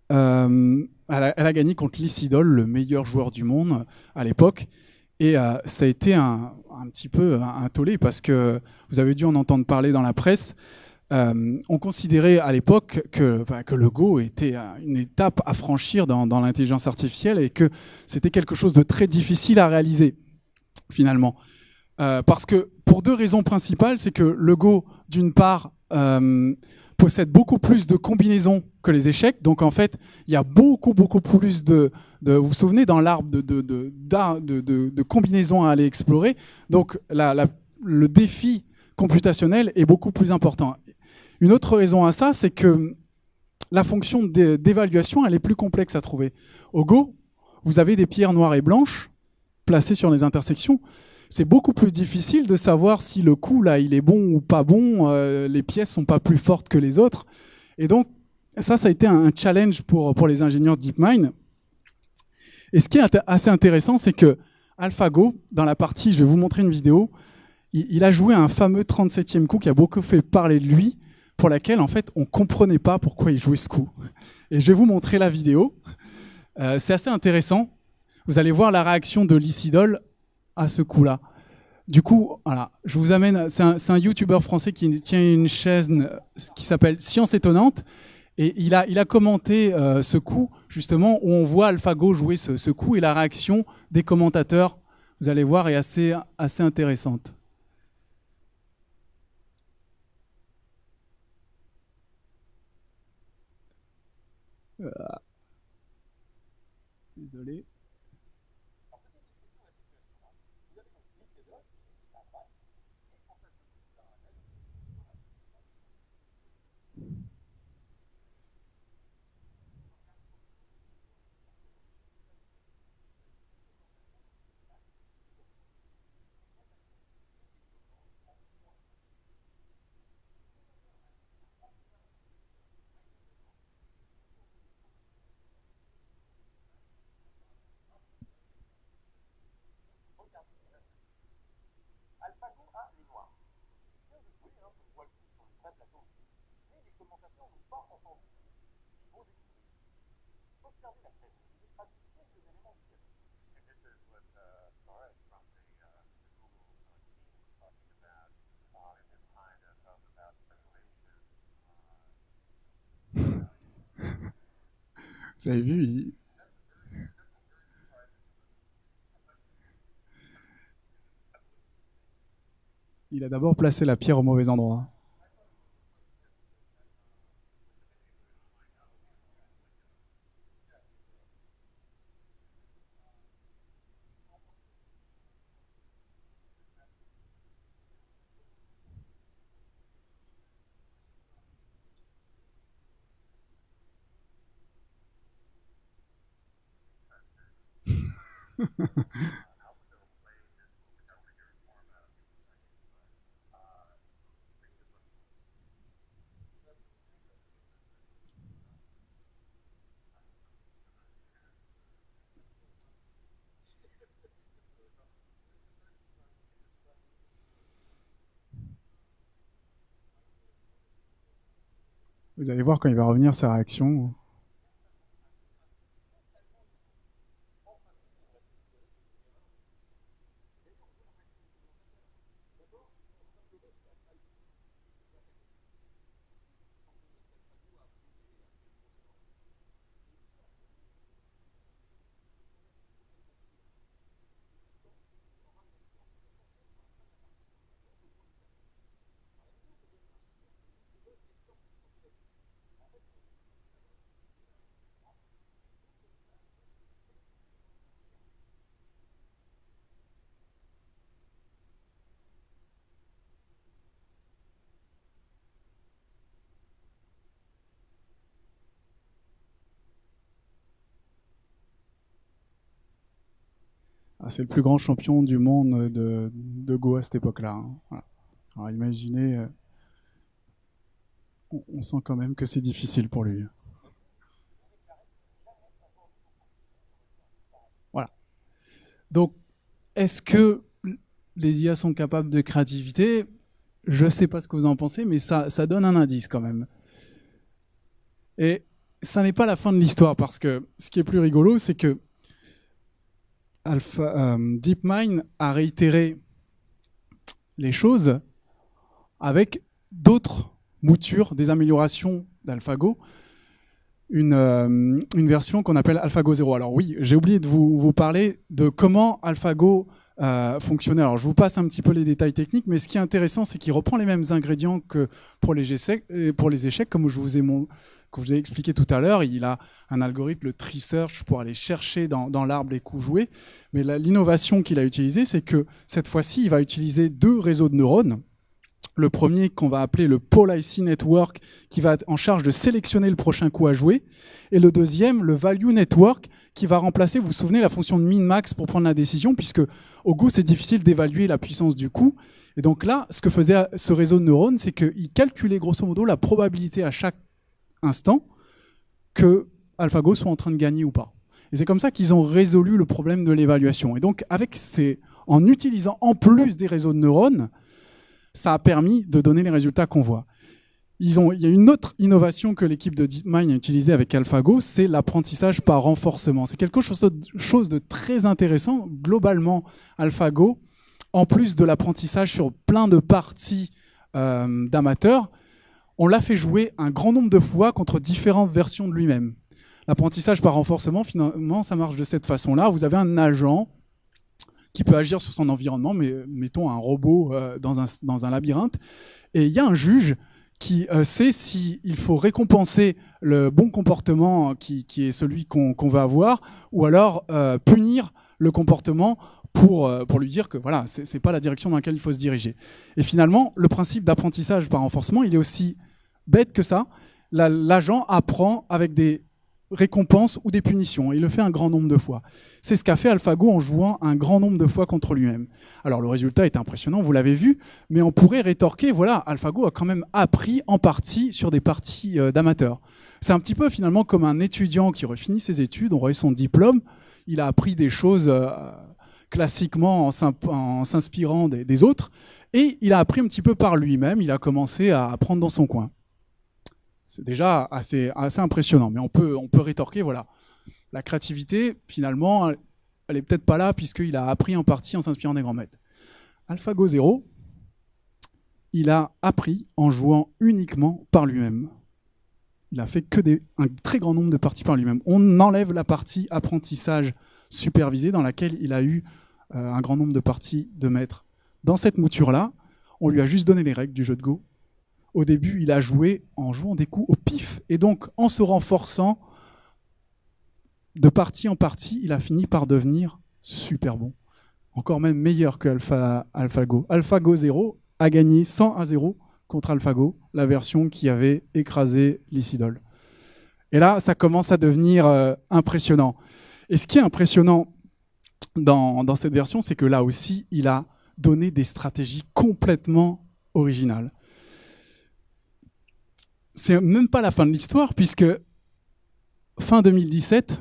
Elle a gagné contre Lee Sedol, le meilleur joueur du monde à l'époque. Et ça a été un petit peu un tollé parce que vous avez dû en entendre parler dans la presse. On considérait à l'époque que le Go était une étape à franchir dans l'intelligence artificielle et que c'était quelque chose de très difficile à réaliser, finalement. Parce que, pour 2 raisons principales, c'est que le Go, d'une part, possède beaucoup plus de combinaisons que les échecs. Donc, en fait, il y a beaucoup plus de vous vous souvenez, dans l'arbre de combinaisons à aller explorer. Donc, le défi computationnel est beaucoup plus important. Une autre raison à ça, c'est que la fonction d'évaluation, elle est plus complexe à trouver. Au Go, vous avez des pierres noires et blanches placées sur les intersections. C'est beaucoup plus difficile de savoir si le coup, là, il est bon ou pas bon. Les pièces sont pas plus fortes que les autres. Et donc, ça a été un challenge pour les ingénieurs DeepMind. Et ce qui est assez intéressant, c'est que AlphaGo, dans la partie, je vais vous montrer une vidéo, il a joué un fameux 37e coup qui a beaucoup fait parler de lui, pour laquelle, en fait, on ne comprenait pas pourquoi il jouait ce coup. Et je vais vous montrer la vidéo. C'est assez intéressant. Vous allez voir la réaction de Lee Sedol à ce coup-là. Du coup, voilà, je vous amène. C'est un YouTuber français qui tient une chaîne qui s'appelle Science Étonnante. Et il a commenté ce coup, justement, où on voit AlphaGo jouer ce coup. Et la réaction des commentateurs, vous allez voir, est assez intéressante. Désolé. AlphaGo a les noirs. Il vient de jouer, on voit le coup sur le vrai plateau ici, mais les commentateurs n'ont pas entendu ce coup. Ils vont découvrir. Observez la scène, je vous ai traduit quelques éléments du dialogue. And this is what Farid from the Google team was talking about. Is this kind of about evaluation. Vous avez vu, il a d'abord placé la pierre au mauvais endroit. Vous allez voir quand il va revenir sa réaction. Ah, c'est le plus grand champion du monde de Go à cette époque-là. Hein. Voilà. Alors imaginez, on sent quand même que c'est difficile pour lui. Voilà. Donc, est-ce que les IA sont capables de créativité? Je ne sais pas ce que vous en pensez, mais ça donne un indice quand même. Et ça n'est pas la fin de l'histoire, parce que ce qui est plus rigolo, c'est que DeepMind a réitéré les choses avec d'autres moutures, des améliorations d'AlphaGo, une version qu'on appelle AlphaGo 0. Alors oui, j'ai oublié de vous parler de comment AlphaGo fonctionnait. Alors je vous passe un petit peu les détails techniques, mais ce qui est intéressant, c'est qu'il reprend les mêmes ingrédients que pour les échecs, comme je vous ai expliqué tout à l'heure. Il a un algorithme, le tree search, pour aller chercher dans l'arbre les coups joués. Mais l'innovation qu'il a utilisée, c'est que cette fois-ci, il va utiliser 2 réseaux de neurones. Le premier qu'on va appeler le Policy Network, qui va être en charge de sélectionner le prochain coup à jouer. Et le deuxième, le Value Network, qui va remplacer, vous vous souvenez, la fonction de min-max pour prendre la décision, puisque au Go, c'est difficile d'évaluer la puissance du coup. Et donc là, ce que faisait ce réseau de neurones, c'est qu'il calculait grosso modo la probabilité à chaque instant que AlphaGo soit en train de gagner ou pas. Et c'est comme ça qu'ils ont résolu le problème de l'évaluation. Et donc, en utilisant en plus des réseaux de neurones, ça a permis de donner les résultats qu'on voit. Il y a une autre innovation que l'équipe de DeepMind a utilisée avec AlphaGo, c'est l'apprentissage par renforcement. C'est quelque chose de très intéressant. Globalement, AlphaGo, en plus de l'apprentissage sur plein de parties d'amateurs, on l'a fait jouer un grand nombre de fois contre différentes versions de lui-même. L'apprentissage par renforcement, finalement, ça marche de cette façon-là. Vous avez un agent qui peut agir sur son environnement, mais mettons un robot dans un labyrinthe, et il y a un juge qui sait s'il faut récompenser le bon comportement qui est celui qu'on va avoir, ou alors punir le comportement pour lui dire que voilà, c'est pas la direction dans laquelle il faut se diriger. Et finalement, le principe d'apprentissage par renforcement, il est aussi bête que ça. L'agent apprend avec des récompenses ou des punitions. Il le fait un grand nombre de fois. C'est ce qu'a fait AlphaGo en jouant un grand nombre de fois contre lui-même. Alors le résultat est impressionnant, vous l'avez vu, mais on pourrait rétorquer, voilà, AlphaGo a quand même appris en partie sur des parties d'amateurs. C'est un petit peu finalement comme un étudiant qui aurait fini ses études, on aurait son diplôme, il a appris des choses classiquement en s'inspirant des autres, et il a appris un petit peu par lui-même, il a commencé à apprendre dans son coin. C'est déjà assez impressionnant, mais on peut rétorquer, voilà. La créativité, finalement, elle n'est peut-être pas là, puisqu'il a appris en partie en s'inspirant des grands maîtres. AlphaGo 0, il a appris en jouant uniquement par lui-même. Il a fait un très grand nombre de parties par lui-même. On enlève la partie apprentissage supervisé, dans laquelle il a eu un grand nombre de parties de maîtres. Dans cette mouture-là, on lui a juste donné les règles du jeu de Go. Au début, il a joué en jouant des coups au pif. Et donc, en se renforçant de partie en partie, il a fini par devenir super bon. Encore même meilleur que AlphaGo. AlphaGo 0 a gagné 100-0 contre AlphaGo, la version qui avait écrasé Licidol. Et là, ça commence à devenir impressionnant. Et ce qui est impressionnant dans cette version, c'est que là aussi, il a donné des stratégies complètement originales. C'est même pas la fin de l'histoire, puisque fin 2017,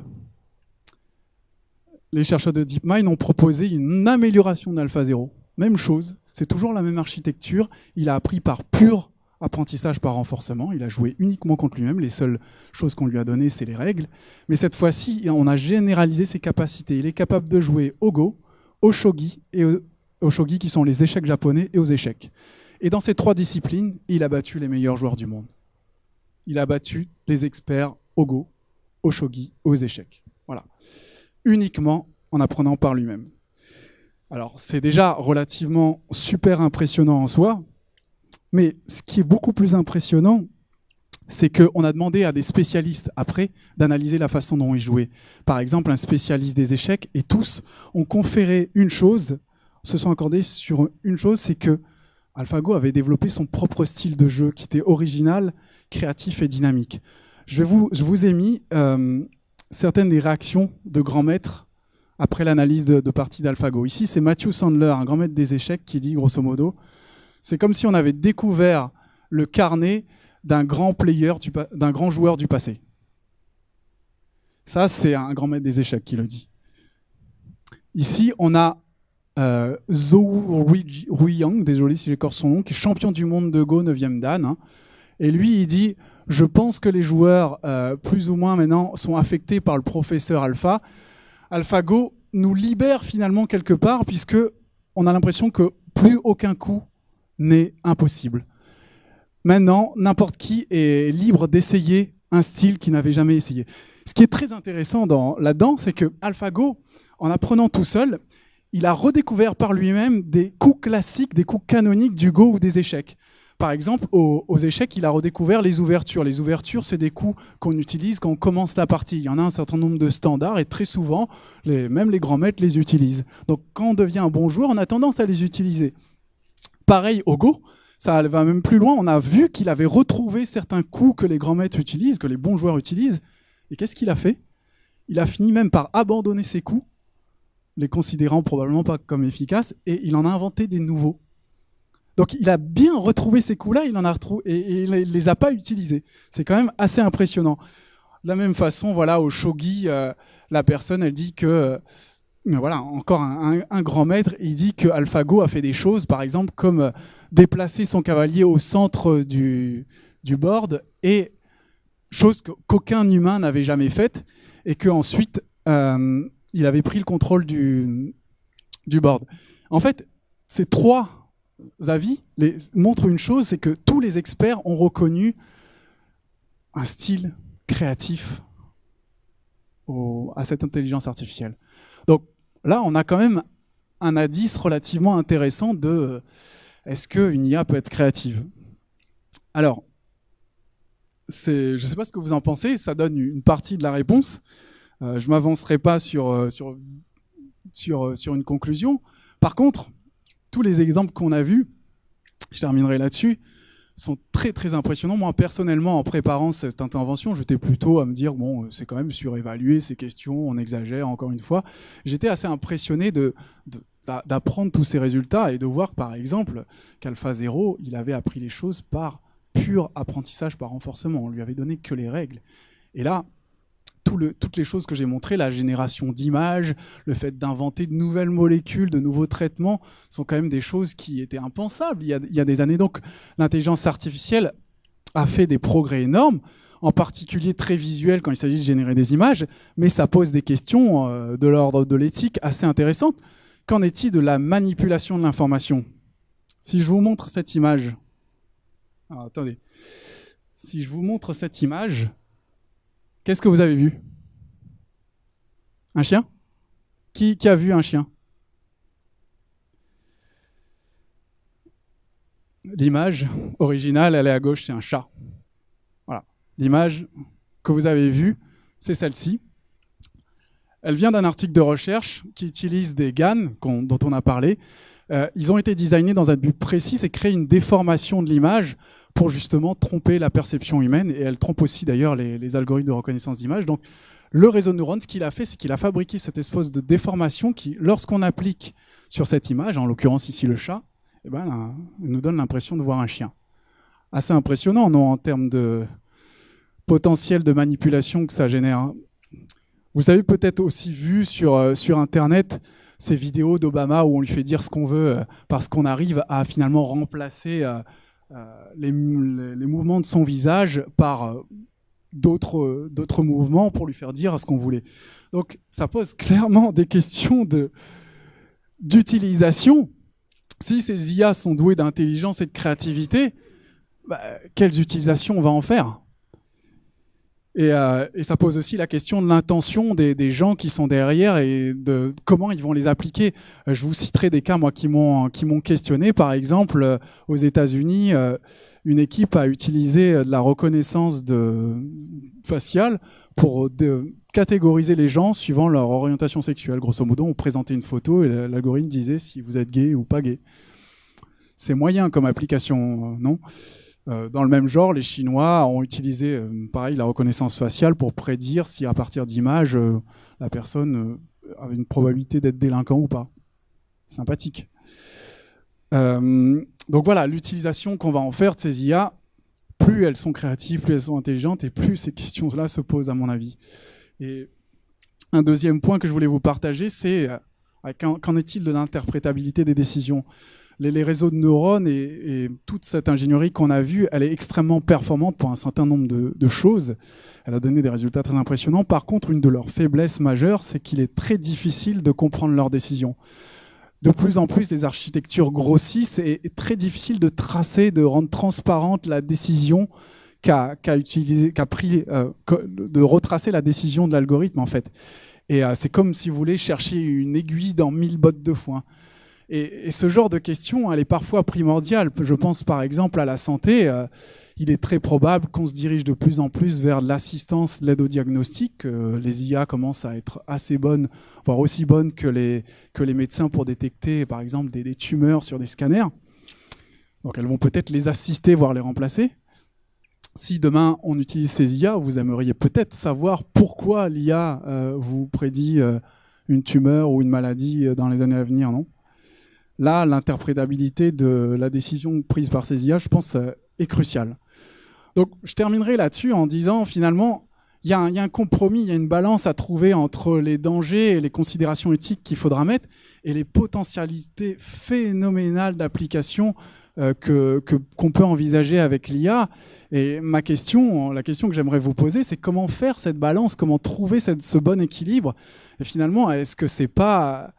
les chercheurs de DeepMind ont proposé une amélioration d'Alpha 0. Même chose, c'est toujours la même architecture, il a appris par pure apprentissage par renforcement. Il a joué uniquement contre lui-même. Les seules choses qu'on lui a données, c'est les règles. Mais cette fois-ci, on a généralisé ses capacités. Il est capable de jouer au Go, au Shogi, et au Shogi qui sont les échecs japonais, et aux échecs. Et dans ces 3 disciplines, il a battu les meilleurs joueurs du monde. Il a battu les experts au Go, au Shogi, aux échecs. Voilà. Uniquement en apprenant par lui-même. Alors, c'est déjà relativement super impressionnant en soi, mais ce qui est beaucoup plus impressionnant, c'est qu'on a demandé à des spécialistes, après, d'analyser la façon dont ils jouaient. Par exemple, un spécialiste des échecs, et tous ont conféré une chose, se sont accordés sur une chose, c'est que AlphaGo avait développé son propre style de jeu, qui était original, créatif et dynamique. Je vous ai mis certaines des réactions de grands maîtres après l'analyse de parties d'AlphaGo. Ici, c'est Matthew Sandler, un grand maître des échecs, qui dit, grosso modo, c'est comme si on avait découvert le carnet d'un grand d'un grand joueur du passé. Ça, c'est un grand maître des échecs qui le dit. Ici, on a Zhou Ruiyang, désolé si j'écorche son nom, qui est champion du monde de Go 9e dan. Hein. Et lui, il dit, je pense que les joueurs, plus ou moins maintenant, sont affectés par le professeur Alpha. AlphaGo nous libère finalement quelque part, puisque on a l'impression que plus aucun coup n'est impossible. Maintenant, n'importe qui est libre d'essayer un style qu'il n'avait jamais essayé. Ce qui est très intéressant là-dedans, c'est que AlphaGo, en apprenant tout seul, il a redécouvert par lui-même des coups classiques, des coups canoniques du Go ou des échecs. Par exemple, aux échecs, il a redécouvert les ouvertures. Les ouvertures, c'est des coups qu'on utilise quand on commence la partie. Il y en a un certain nombre de standards et très souvent, même les grands maîtres les utilisent. Donc quand on devient un bon joueur, on a tendance à les utiliser. Pareil au Go, ça va même plus loin. On a vu qu'il avait retrouvé certains coups que les grands maîtres utilisent, que les bons joueurs utilisent. Et qu'est-ce qu'il a fait? Il a fini même par abandonner ces coups, les considérant probablement pas comme efficaces, et il en a inventé des nouveaux. Donc il a bien retrouvé ces coups-là, il en a retrouvé et il les a pas utilisés. C'est quand même assez impressionnant. De la même façon, voilà, au shogi, la personne, elle dit que voilà, encore un grand maître, il dit que AlphaGo a fait des choses, par exemple, comme déplacer son cavalier au centre du board, et chose qu'aucun humain n'avait jamais faite, et qu'ensuite, il avait pris le contrôle du board. En fait, ces 3 avis montrent une chose, c'est que tous les experts ont reconnu un style créatif à cette intelligence artificielle. Donc là, on a quand même un indice relativement intéressant de est-ce qu'une IA peut être créative? Alors, je ne sais pas ce que vous en pensez, ça donne une partie de la réponse. Je ne m'avancerai pas sur une conclusion. Par contre, tous les exemples qu'on a vus, je terminerai là-dessus, sont très très impressionnants. Moi, personnellement, en préparant cette intervention, j'étais plutôt à me dire, bon, c'est quand même surévalué ces questions, on exagère encore une fois. J'étais assez impressionné d'apprendre tous ces résultats et de voir, par exemple, qu'AlphaZero, il avait appris les choses par pur apprentissage par renforcement. On lui avait donné que les règles. Et là, toutes les choses que j'ai montrées, la génération d'images, le fait d'inventer de nouvelles molécules, de nouveaux traitements, sont quand même des choses qui étaient impensables il y a des années. Donc l'intelligence artificielle a fait des progrès énormes, en particulier très visuels quand il s'agit de générer des images, mais ça pose des questions de l'ordre de l'éthique assez intéressantes. Qu'en est-il de la manipulation de l'information? Si je vous montre cette image... Alors, attendez. Si je vous montre cette image... Qu'est-ce que vous avez vu? Un chien? Qui a vu un chien? L'image originale, elle est à gauche, c'est un chat. Voilà. L'image que vous avez vue, c'est celle-ci. Elle vient d'un article de recherche qui utilise des GAN dont on a parlé. Ils ont été designés dans un but précis, c'est créer une déformation de l'image pour justement tromper la perception humaine, et elle trompe aussi d'ailleurs les algorithmes de reconnaissance d'image. Donc le réseau de neurones, ce qu'il a fait, c'est qu'il a fabriqué cette espèce de déformation qui, lorsqu'on applique sur cette image, en l'occurrence ici le chat, eh ben, nous donne l'impression de voir un chien. Assez impressionnant, non, en termes de potentiel de manipulation que ça génère. Vous avez peut-être aussi vu sur Internet ces vidéos d'Obama où on lui fait dire ce qu'on veut parce qu'on arrive à finalement remplacer les mouvements de son visage par d'autres mouvements pour lui faire dire ce qu'on voulait. Donc ça pose clairement des questions d'utilisation. Si ces IA sont douées d'intelligence et de créativité, quelles utilisations on va en faire ? Et ça pose aussi la question de l'intention des gens qui sont derrière et de comment ils vont les appliquer. Je vous citerai des cas moi qui m'ont questionné. Par exemple, aux États-Unis, une équipe a utilisé de la reconnaissance faciale pour catégoriser les gens suivant leur orientation sexuelle. Grosso modo, on présentait une photo et l'algorithme disait si vous êtes gay ou pas gay. C'est moyen comme application, non ? Dans le même genre, les Chinois ont utilisé, pareil, la reconnaissance faciale pour prédire si, à partir d'images, la personne avait une probabilité d'être délinquant ou pas. Sympathique. Donc voilà, l'utilisation qu'on va en faire de ces IA, plus elles sont créatives, plus elles sont intelligentes, et plus ces questions-là se posent, à mon avis. Et un deuxième point que je voulais vous partager, c'est qu'en est-il de l'interprétabilité des décisions ? Les réseaux de neurones et toute cette ingénierie qu'on a vue, elle est extrêmement performante pour un certain nombre de choses. Elle a donné des résultats très impressionnants. Par contre, une de leurs faiblesses majeures, c'est qu'il est très difficile de comprendre leurs décisions. De plus en plus, les architectures grossissent et est très difficile de tracer, de rendre transparente la décision de retracer la décision de l'algorithme, en fait. Et c'est comme si vous voulez chercher une aiguille dans 1000 bottes de foin. Et ce genre de question, elle est parfois primordiale. Je pense par exemple à la santé. Il est très probable qu'on se dirige de plus en plus vers l'assistance, l'aide au diagnostic. Les IA commencent à être assez bonnes, voire aussi bonnes que les médecins pour détecter par exemple des tumeurs sur des scanners. Donc elles vont peut-être les assister, voire les remplacer. Si demain on utilise ces IA, vous aimeriez peut-être savoir pourquoi l'IA vous prédit une tumeur ou une maladie dans les années à venir, non ? Là, l'interprétabilité de la décision prise par ces IA, je pense, est cruciale. Donc, je terminerai là-dessus en disant, finalement, il y a un compromis, il y a une balance à trouver entre les dangers et les considérations éthiques qu'il faudra mettre et les potentialités phénoménales d'application qu'on peut envisager avec l'IA. Et la question que j'aimerais vous poser, c'est comment faire cette balance, comment trouver ce bon équilibre. Et finalement, est-ce que c'est pas...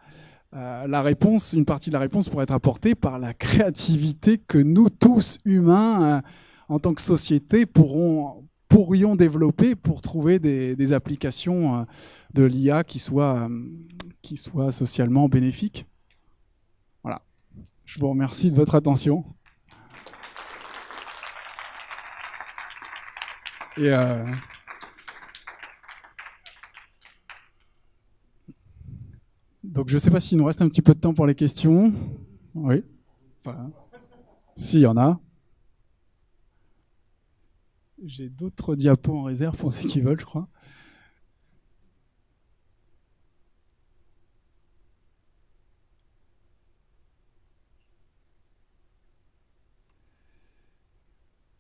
une partie de la réponse pourrait être apportée par la créativité que nous tous, humains, en tant que société, pourrions développer pour trouver des applications de l'IA qui soient socialement bénéfiques. Voilà. Je vous remercie de votre attention. Et donc, je ne sais pas s'il nous reste un petit peu de temps pour les questions. Oui. Enfin, s'il y en a. J'ai d'autres diapos en réserve pour ceux qui veulent, je crois.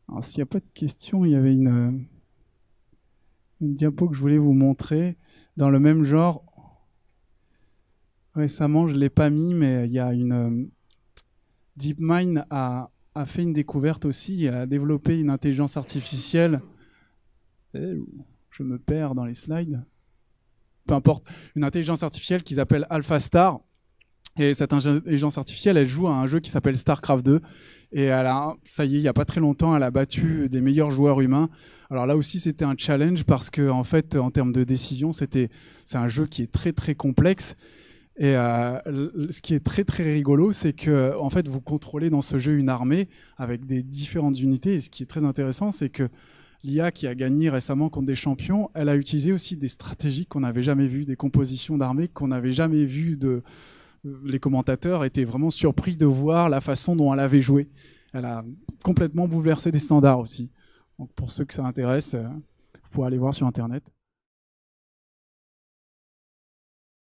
Alors, s'il n'y a pas de questions, il y avait une diapo que je voulais vous montrer dans le même genre. Récemment, je ne l'ai pas mis, mais il y a DeepMind a fait une découverte aussi, a développé une intelligence artificielle. Je me perds dans les slides. Peu importe, une intelligence artificielle qu'ils appellent AlphaStar. Et cette intelligence artificielle, elle joue à un jeu qui s'appelle StarCraft 2. Et ça y est, il n'y a pas très longtemps, elle a battu des meilleurs joueurs humains. Alors là aussi, c'était un challenge parce que, en fait, en termes de décision, c'est un jeu qui est très très complexe. Et ce qui est très très rigolo, c'est que en fait, vous contrôlez dans ce jeu une armée avec des différentes unités. Et ce qui est très intéressant, c'est que l'IA qui a gagné récemment contre des champions, elle a utilisé aussi des stratégies qu'on n'avait jamais vues, des compositions d'armées qu'on n'avait jamais vues. Les commentateurs étaient vraiment surpris de voir la façon dont elle avait joué. Elle a complètement bouleversé des standards aussi. Donc pour ceux que ça intéresse, vous pouvez aller voir sur Internet.